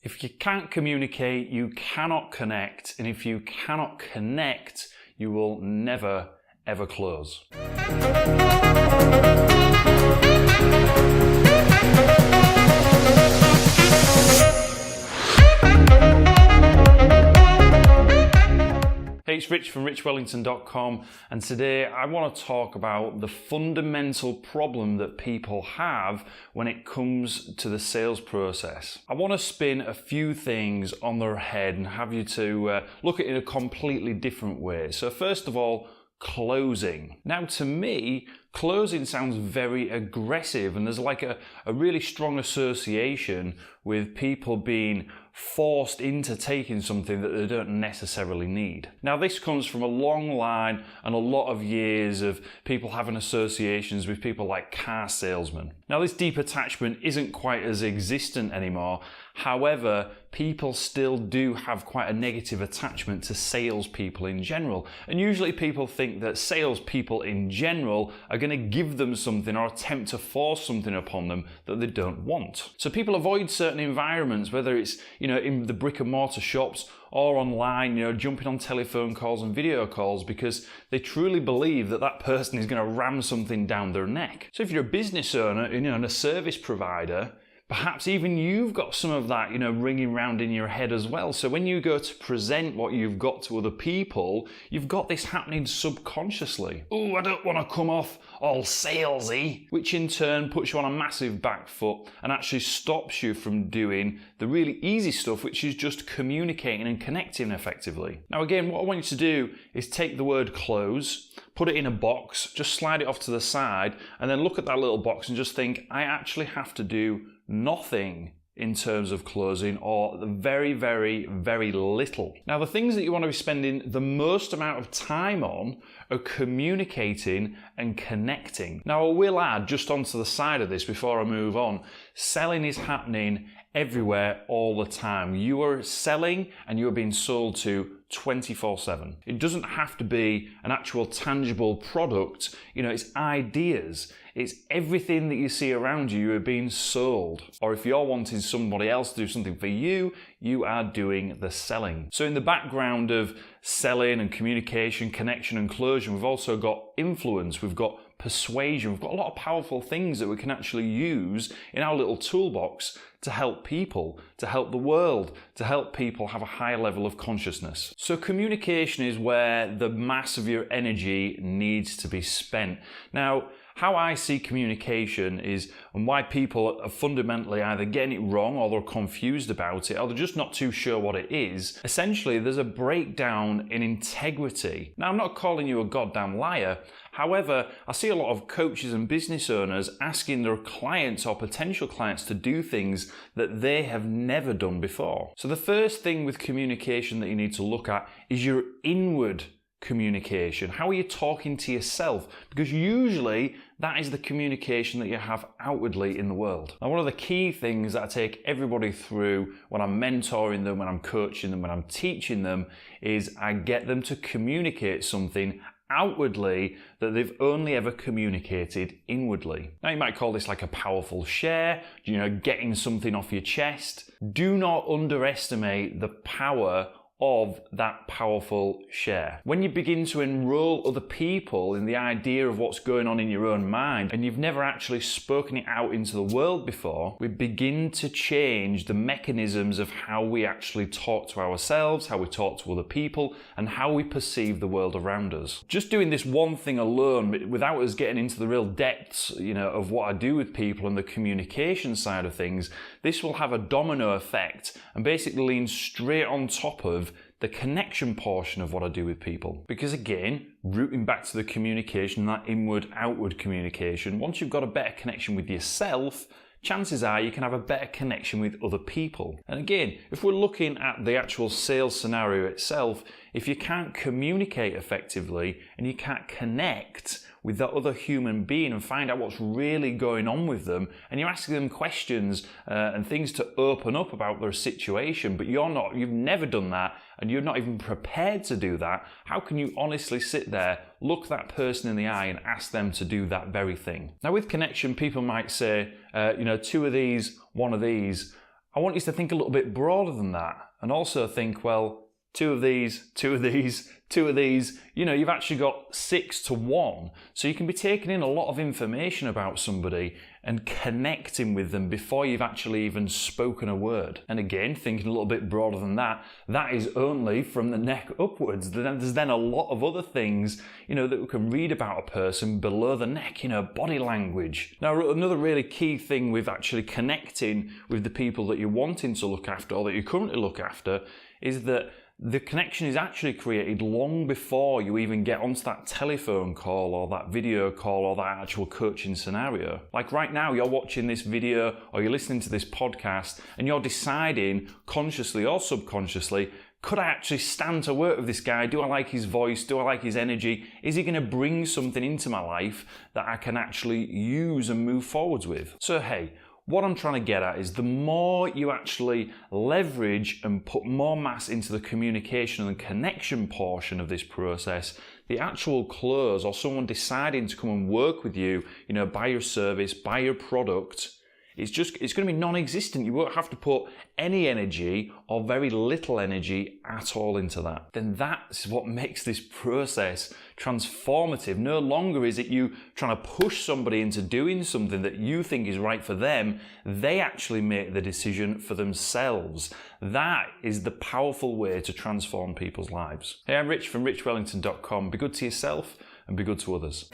If you can't communicate, you cannot connect. And if you cannot connect, you will never, ever close. Hey, it's Rich from richwellington.com, and today I want to talk about the fundamental problem that people have when it comes to the sales process. I want to spin a few things on their head and have you to look at it in a completely different way. So first of all, closing. Now to me, closing sounds very aggressive, and there's like a really strong association with people being forced into taking something that they don't necessarily need. Now this comes from a long line and a lot of years of people having associations with people like car salesmen. Now this deep attachment isn't quite as existent anymore. However, people still do have quite a negative attachment to salespeople in general. And usually people think that salespeople in general are going to give them something or attempt to force something upon them that they don't want. So people avoid certain environments, whether it's, in the brick and mortar shops or online, jumping on telephone calls and video calls, because they truly believe that that person is going to ram something down their neck. So if you're a business owner, and a service provider, perhaps even you've got some of that, ringing around in your head as well. So when you go to present what you've got to other people, you've got this happening subconsciously. Oh, I don't want to come off all salesy, which in turn puts you on a massive back foot and actually stops you from doing the really easy stuff, which is just communicating and connecting effectively. Now again, what I want you to do is take the word close, put it in a box, just slide it off to the side, and then look at that little box and just think, I actually have to do nothing in terms of closing, or very, very, very little. Now, the things that you want to be spending the most amount of time on are communicating and connecting. Now, I will add just onto the side of this before I move on, selling is happening everywhere all the time. You are selling and you are being sold to 24/7. It doesn't have to be an actual tangible product. It's ideas. It's everything that you see around you, you are being sold. Or if you're wanting somebody else to do something for you, you are doing the selling. So in the background of selling and communication, connection and closure, we've also got influence, we've got persuasion, we've got a lot of powerful things that we can actually use in our little toolbox to help people, to help the world, to help people have a higher level of consciousness. So communication is where the mass of your energy needs to be spent. Now, how I see communication is, and why people are fundamentally either getting it wrong or they're confused about it, or they're just not too sure what it is. Essentially, there's a breakdown in integrity. Now, I'm not calling you a goddamn liar. However, I see a lot of coaches and business owners asking their clients or potential clients to do things that they have never done before. So the first thing with communication that you need to look at is your inward communication. How are you talking to yourself? Because usually that is the communication that you have outwardly in the world. Now, one of the key things that I take everybody through when I'm mentoring them, when I'm coaching them, when I'm teaching them, is I get them to communicate something outwardly that they've only ever communicated inwardly. Now, you might call this like a powerful share, getting something off your chest. Do not underestimate the power of that powerful share. When you begin to enroll other people in the idea of what's going on in your own mind, and you've never actually spoken it out into the world before, we begin to change the mechanisms of how we actually talk to ourselves, how we talk to other people, and how we perceive the world around us. Just doing this one thing alone, without us getting into the real depths, of what I do with people and the communication side of things, this will have a domino effect and basically lean straight on top of the connection portion of what I do with people. Because again, rooting back to the communication, that inward-outward communication, once you've got a better connection with yourself, chances are you can have a better connection with other people. And again, if we're looking at the actual sales scenario itself, if you can't communicate effectively and you can't connect with that other human being and find out what's really going on with them, and you're asking them questions and things to open up about their situation, but you've never done that and you're not even prepared to do that, how can you honestly sit there, look that person in the eye and ask them to do that very thing? Now with connection, people might say, 2 of these, 1 of these. I want you to think a little bit broader than that, and also think, well, two of these, you've actually got 6 to 1. So you can be taking in a lot of information about somebody and connecting with them before you've actually even spoken a word. And again, thinking a little bit broader than that, that is only from the neck upwards. There's then a lot of other things, that we can read about a person below the neck, body language. Now, another really key thing with actually connecting with the people that you're wanting to look after or that you currently look after is that the connection is actually created long before you even get onto that telephone call or that video call or that actual coaching scenario. Like right now, you're watching this video or you're listening to this podcast and you're deciding consciously or subconsciously, could I actually stand to work with this guy? Do I like his voice? Do I like his energy? Is he going to bring something into my life that I can actually use and move forwards with? So hey, what I'm trying to get at is the more you actually leverage and put more mass into the communication and connection portion of this process, the actual close or someone deciding to come and work with you, buy your service, buy your product, it's going to be non-existent. You won't have to put any energy or very little energy at all into that. Then that's what makes this process transformative. No longer is it you trying to push somebody into doing something that you think is right for them. They actually make the decision for themselves. That is the powerful way to transform people's lives. Hey, I'm Rich from richwellington.com. Be good to yourself and be good to others.